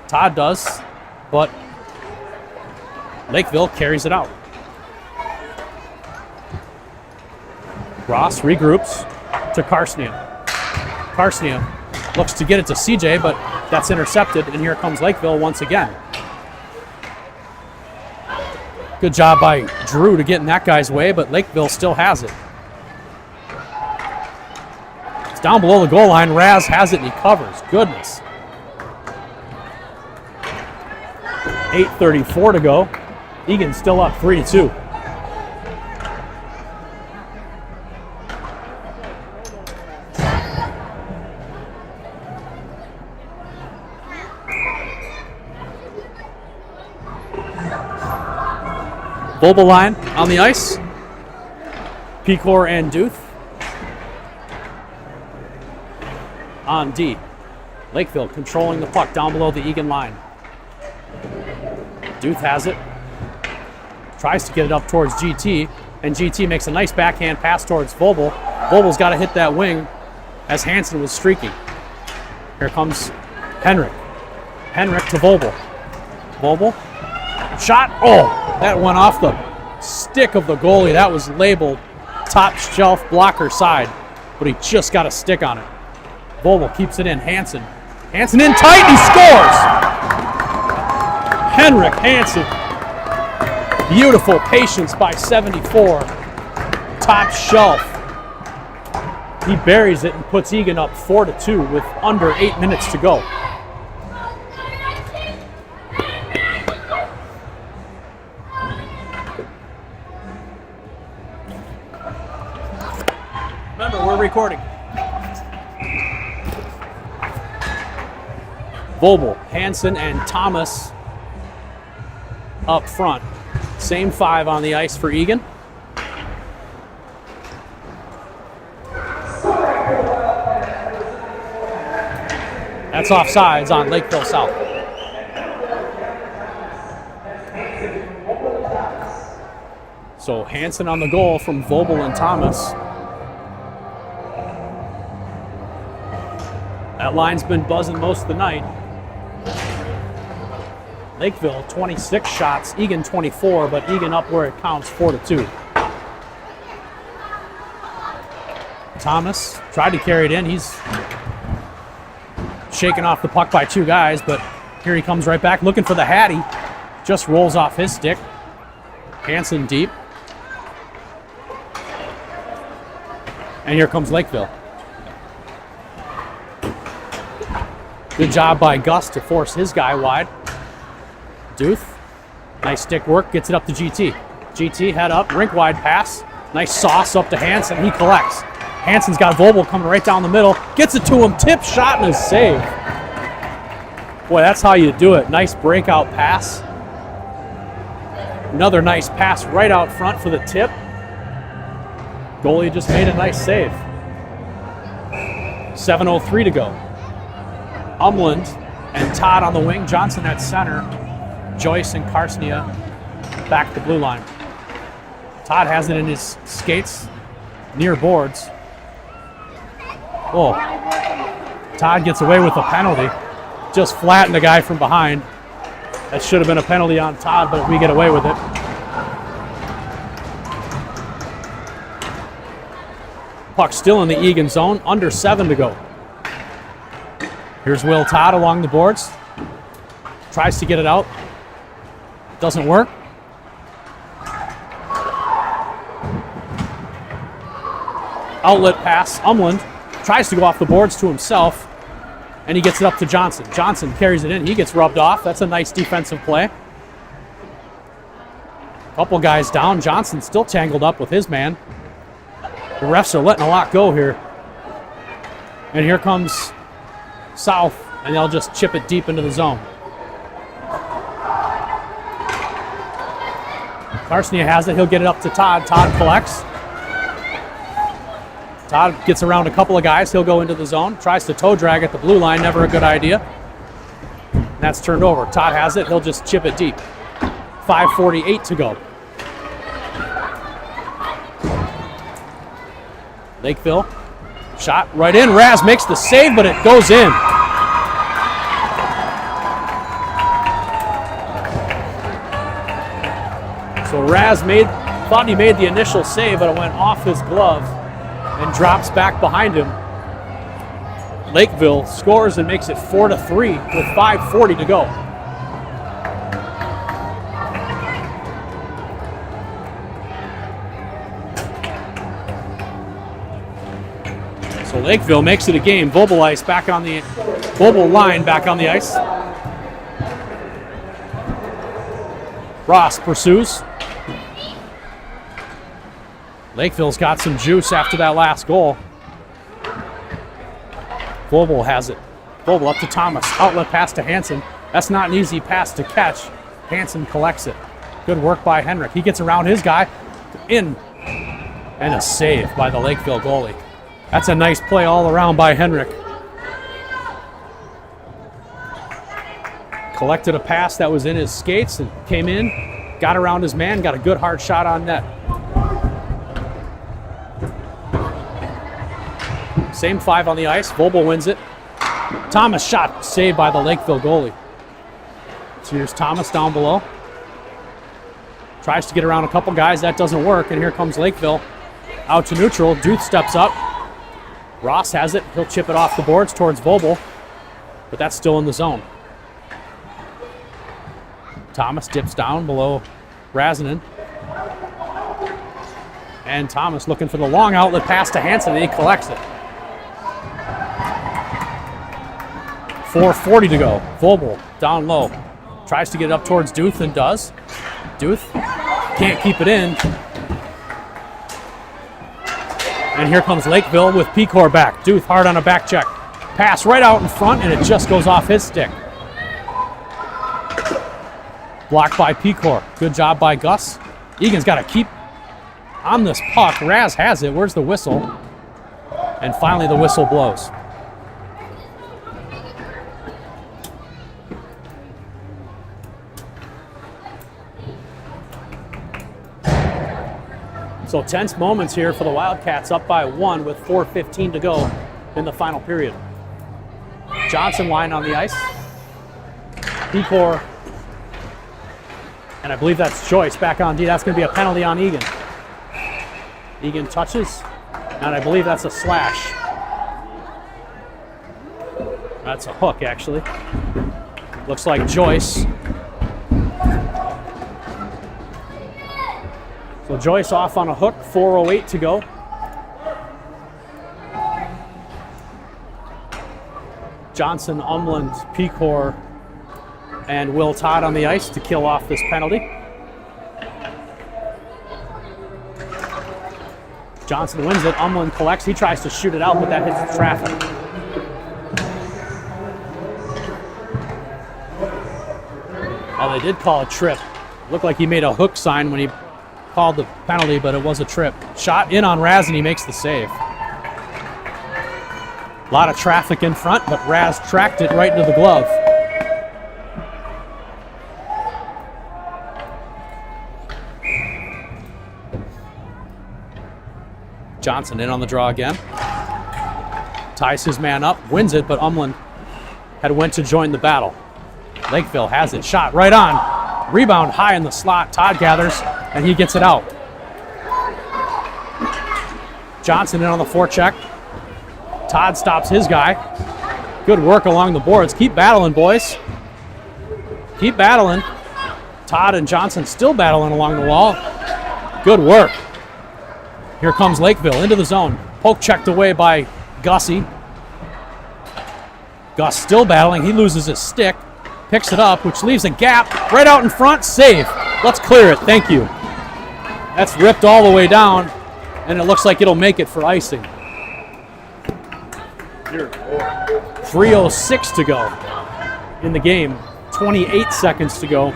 Todd does. But Lakeville carries it out. Ross regroups to Carsonia. Carsonia looks to get it to CJ, but that's intercepted, and here comes Lakeville once again. Good job by Drew to get in that guy's way, but Lakeville still has it. It's down below the goal line. Raz has it, and he covers. Goodness. 8:34 to go. Eagan still up 3-2. Vobel line on the ice. Pecor and Duth on D. Lakeville controlling the puck down below the Eagan line. Duth has it. Tries to get it up towards GT, and GT makes a nice backhand pass towards Vobel. Vobel's got to hit that wing as Hansen was streaking. Here comes Henrik. Henrik to Vobel. Vobel. Shot. Oh, that went off the stick of the goalie. That was labeled top shelf blocker side, but he just got a stick on it. Vobel keeps it in. Hansen. Hansen in tight, and he scores! Henrik Hansen. Beautiful patience by 74. Top shelf. He buries it and puts Eagan up 4-2 with under 8 minutes to go. Remember, we're recording. Vobel, Hansen, and Thomas up front. Same five on the ice for Eagan. That's offsides on Lakeville South. So Hansen on the goal from Vobel and Thomas. That line's been buzzing most of the night. Lakeville 26 shots, Eagan 24, but Eagan up where it counts, 4-2. Thomas tried to carry it in. He's shaken off the puck by two guys, but here he comes right back looking for the Hattie. Just rolls off his stick. Hansen deep. And here comes Lakeville. Good job by Gus to force his guy wide. Duth Nice stick work, gets it up to GT. GT head up, rink wide pass. Nice sauce up to Hansen, he collects. Hansen's got Vobel coming right down the middle. Gets it to him, tip shot and a save. Boy, that's how you do it. Nice breakout pass. Another nice pass right out front for the tip. Goalie just made a nice save. 7:03 to go. Umland and Todd on the wing. Johnson at center. Joyce and Karsnia back the blue line. Todd has it in his skates near boards. Oh, Todd gets away with a penalty. Just flattened the guy from behind. That should have been a penalty on Todd, but we get away with it. Puck still in the Eagan zone, under 7 to go. Here's Will Todd along the boards. Tries to get it out. Doesn't work. Outlet pass, Umland tries to go off the boards to himself, and he gets it up to Johnson. Johnson carries it in, he gets rubbed off. That's a nice defensive play. Couple guys down, Johnson still tangled up with his man. The refs are letting a lot go here. And here comes South, and they'll just chip it deep into the zone. Karsnia has it, he'll get it up to Todd. Todd collects. Todd gets around a couple of guys, he'll go into the zone, tries to toe drag at the blue line, never a good idea. That's turned over. Todd has it, he'll just chip it deep. 5:48 to go. Lakeville, shot right in. Raz makes the save, but it goes in. So Raz thought he made the initial save, but it went off his glove and drops back behind him. Lakeville scores and makes it 4-3 with 5:40 to go. So Lakeville makes it a game. Vobel line back on the ice. Ross pursues. Lakeville's got some juice after that last goal. Vobel has it. Vobel up to Thomas. Outlet pass to Hansen. That's not an easy pass to catch. Hansen collects it. Good work by Henrik. He gets around his guy. In. And a save by the Lakeville goalie. That's a nice play all around by Henrik. Collected a pass that was in his skates and came in. Got around his man. Got a good hard shot on net. Same 5 on the ice. Vobel wins it. Thomas shot saved by the Lakeville goalie. So here's Thomas down below. Tries to get around a couple guys. That doesn't work. And here comes Lakeville out to neutral. Duth steps up. Ross has it. He'll chip it off the boards towards Vobel. But that's still in the zone. Thomas dips down below Razanen. And Thomas looking for the long outlet pass to Hansen, and he collects it. 4:40 to go. Vobel down low. Tries to get it up towards Duth and does. Duth can't keep it in. And here comes Lakeville with Pecor back. Duth hard on a back check. Pass right out in front, and it just goes off his stick. Blocked by Pecor. Good job by Gus. Egan's got to keep on this puck. Raz has it. Where's the whistle? And finally the whistle blows. So tense moments here for the Wildcats, up by 1 with 4:15 to go in the final period. Johnson line on the ice. Pecor, and I believe that's Joyce back on D. That's going to be a penalty on Eagan. Eagan touches, and I believe that's a slash. That's a hook, actually. Looks like Joyce. So Joyce off on a hook, 4:08 to go. Johnson, Umland, Pecor, and Will Todd on the ice to kill off this penalty. Johnson wins it. Umland collects. He tries to shoot it out, but that hits the traffic. Oh, they did call a trip. Looked like he made a hook sign when he called the penalty, but it was a trip. Shot in on Raz, and he makes the save. A lot of traffic in front, but Raz tracked it right into the glove. Johnson in on the draw again. Ties his man up, wins it, but Umland had went to join the battle. Lakeville has it, shot right on. Rebound high in the slot. Todd gathers, and he gets it out. Johnson in on the forecheck. Todd stops his guy. Good work along the boards. Keep battling, boys. Keep battling. Todd and Johnson still battling along the wall. Good work. Here comes Lakeville into the zone. Poke checked away by Gussie. Gus still battling. He loses his stick. Picks it up, which leaves a gap right out in front. Save. Let's clear it. Thank you. That's ripped all the way down, and it looks like it'll make it for icing. 3:06 to go in the game. 28 seconds to go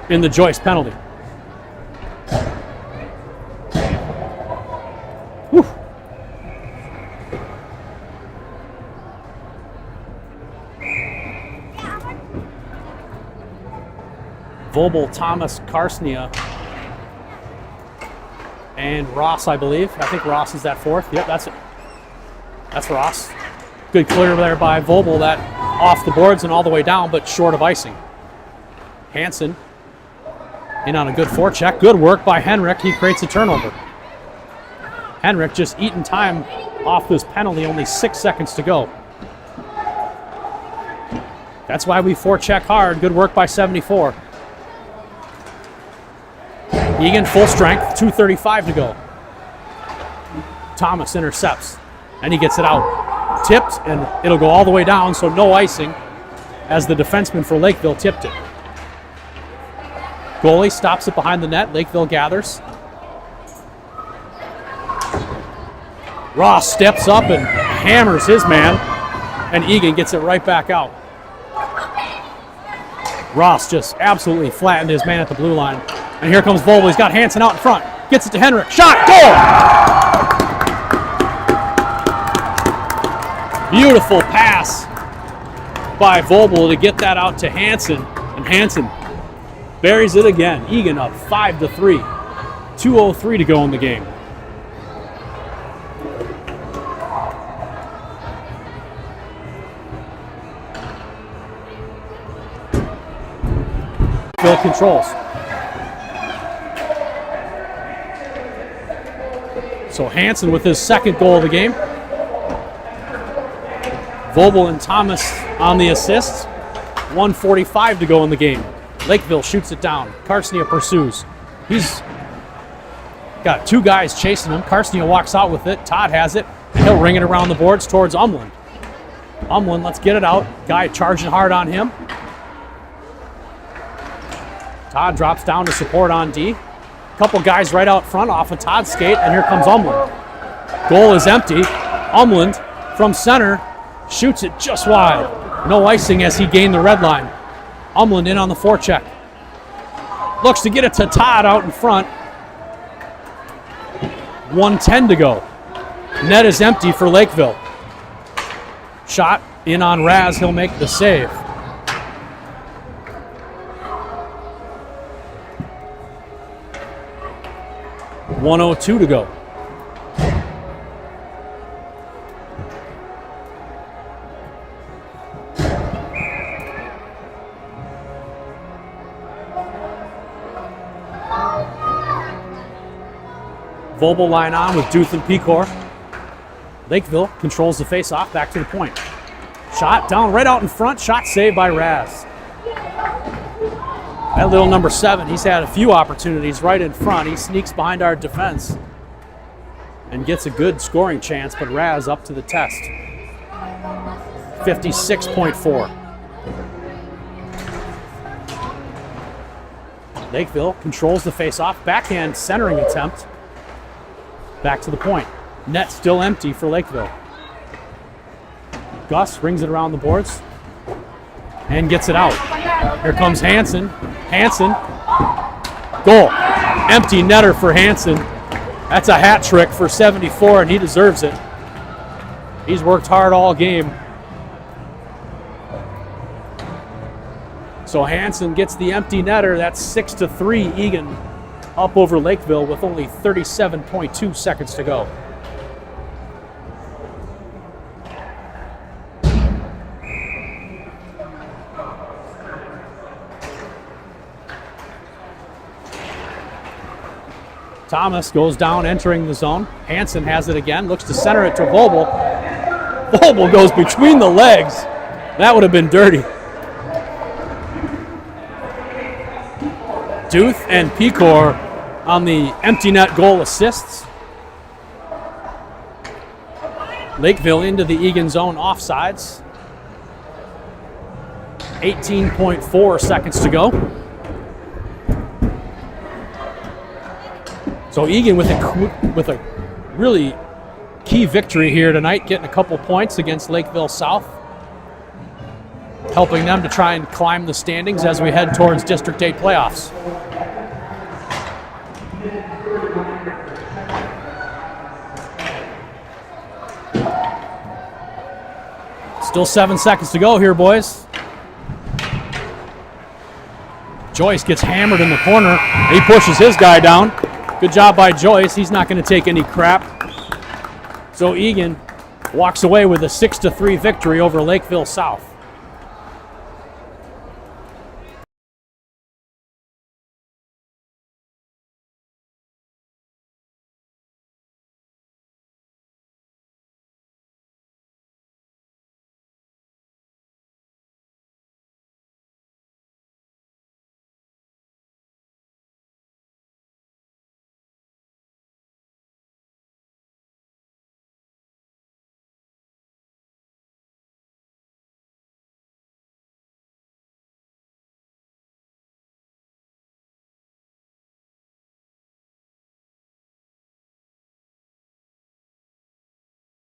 in the Joyce penalty. Whew. Vobel, Thomas, Karsnia, and Ross, I believe. I think Ross is that fourth. Yep, that's it. That's Ross. Good clear there by Vobel, that off the boards and all the way down, but short of icing. Hansen in on a good forecheck. Good work by Henrik. He creates a turnover. Henrik just eating time off this penalty, only 6 seconds to go. That's why we forecheck hard. Good work by 74. Eagan full strength, 2:35 to go. Thomas intercepts, and he gets it out. Tipped, and it'll go all the way down, so no icing, as the defenseman for Lakeville tipped it. Goalie stops it behind the net. Lakeville gathers. Ross steps up and hammers his man, and Eagan gets it right back out. Ross just absolutely flattened his man at the blue line. And here comes Vobel. He's got Hansen out in front. Gets it to Henrik. Shot! Goal! Beautiful pass by Vobel to get that out to Hansen. And Hansen buries it again. Eagan up 5-3. 2:03 to go in the game. Phil controls. So Hansen with his second goal of the game. Vobel and Thomas on the assists. 1:45 to go in the game. Lakeville shoots it down. Karsnia pursues. He's got two guys chasing him. Karsnia walks out with it. Todd has it. And he'll ring it around the boards towards Umland. Umland, let's get it out. Guy charging hard on him. Todd drops down to support on D. Couple guys right out front off of Todd's skate, and here comes Umland. Goal is empty. Umland from center shoots it just wide. No icing as he gained the red line. Umland in on the forecheck. Looks to get it to Todd out in front. 1:10 to go. Net is empty for Lakeville. Shot in on Raz. He'll make the save. .102 to go. Vobel line on with Duth and Pecor. Lakeville controls the face-off back to the point. Shot down right out in front. Shot saved by Raz. That little number 7, he's had a few opportunities right in front. He sneaks behind our defense and gets a good scoring chance, but Raz up to the test. 56.4. Lakeville controls the face-off. Backhand centering attempt. Back to the point. Net still empty for Lakeville. Gus rings it around the boards and gets it out. Here comes Hansen. Hansen. Goal. Empty netter for Hansen. That's a hat trick for 74, and he deserves it. He's worked hard all game. So Hansen gets the empty netter. That's 6-3. Eagan up over Lakeville with only 37.2 seconds to go. Thomas goes down, entering the zone. Hansen has it again, looks to center it to Vobel. Vobel goes between the legs. That would have been dirty. Duth and Pecor on the empty net goal assists. Lakeville into the Eagan zone offsides. 18.4 seconds to go. So Eagan with a really key victory here tonight, getting a couple points against Lakeville South, helping them to try and climb the standings as we head towards District 8 playoffs. Still 7 seconds to go here, boys. Joyce gets hammered in the corner. He pushes his guy down. Good job by Joyce. He's not going to take any crap. So Eagan walks away with a 6-3 victory over Lakeville South.